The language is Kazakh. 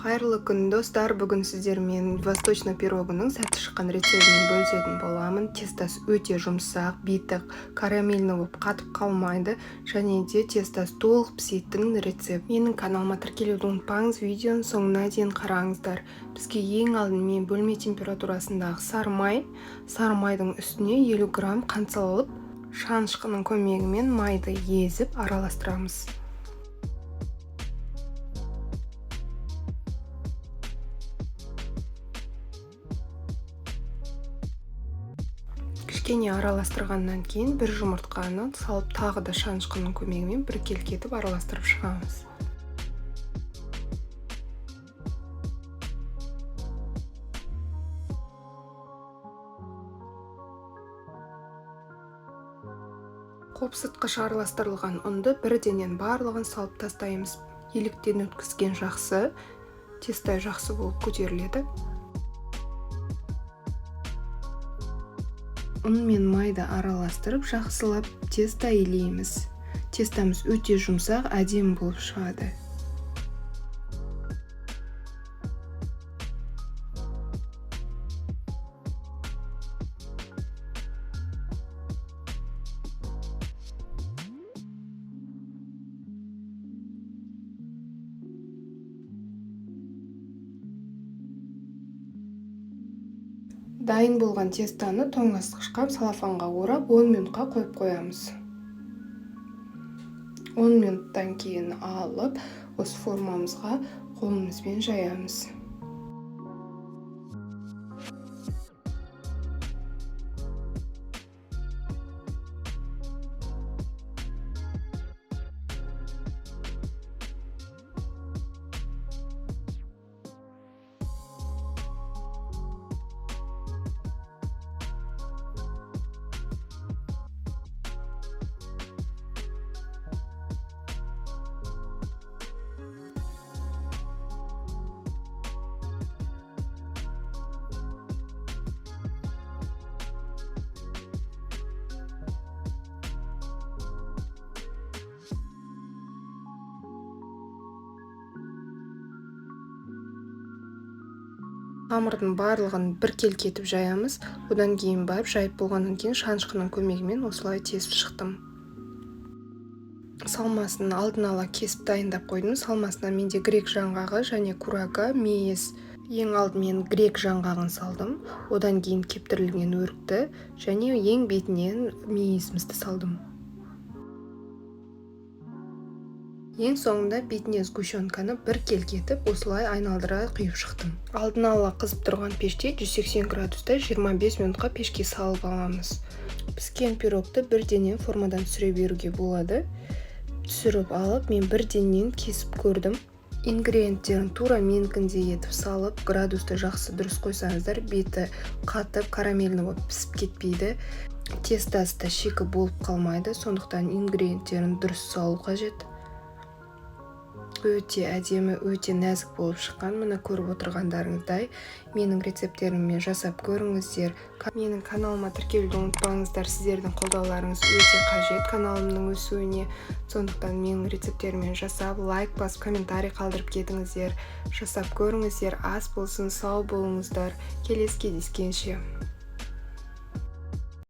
Қайырлы күн достар, бүгін сіздермен восточный пирогының сәтті шыққан рецептін бөлісетін боламын. Тестасы өте жұмсақ, битік, карамельный болып қатып қалмайды, және де тестасы толық пісетін рецепт. Менің каналыма тіркелуді ұмытпаңыз, видеоның соңына дейін қараңыздар. Бізге ең алдымен бөлме температурасындағы сары майдың үстіне 50 грамм қант салып, шанышқының көмегімен майды езіп араластырамыз. Кішкене араластырғаннан кейін бір жұмыртқаны салып, тағы да шанышқының көмегімен бір келкетіп араластырып шығамыз. Қопсытқыш араластырылған ұнды бірденен барлығын салып тастаймыз. Еліктен өткізген жақсы, тесто жақсы болып көтеріледі. Ұн мен майды араластырып, жақсылап тесто илейміз. Тестамыз өте жұмсақ, әдемі болып шығады. Дайын болған тестаны тоңазытқышқа салафанға орап 10 минутқа қойып қоямыз. 10 минуттан кейін алып, осы формамызға қолымызбен жаямыз. Қамырдың барлығын бір келкетіп жаямыз. Одан кейін барып жайып болғаннан кейін шанышқының көмегімен осылай тесіп шықтым. Салмасын алдын ала кесіп дайындап қойдым. Салмасына менде грек жаңғағы және курага, мейіз. Ең алдымен грек жаңғағын салдым. Одан кейін кептірілген өрікті және ең бетінен мейізімізді салдым. Ең соңында бетіне сгущенканы бір келкетіп, осылай айналдыра құйып шықтым. Алдын ала қызып тұрған пеште 180 градуста 25 минутқа пешке салып аламыз. Піскен пирогты бірденен формадан түсіре беруге болады. Түсіріп алып, мен бірденен кесіп көрдім. Ингредиенттерін тура менікіндей етіп салып, градусты жақсы дұрыс қойсаңыздар, беті қатып, карамельный болып пісіп кетпейді. Тестасы да шикі болып қалмайды, сондықтан ингредиенттерін дұрыс салу қажет. Өте әдемі, өте нәзік болып шыққан. Мына көріп отырғандарыңыздай менің рецепттеріммен жасап көріңіздер. Менің каналыма тіркелуді ұмытпаңыздар. Сіздердің қолдауларыңыз өте қажет каналымның өсуіне. Сондықтан менің рецепттеріммен жасап, лайк басып, комментарий қалдырып кетіңіздер. Жасап көріңіздер. Ас болсын, сау болыңыздар. Келесі кездескенше.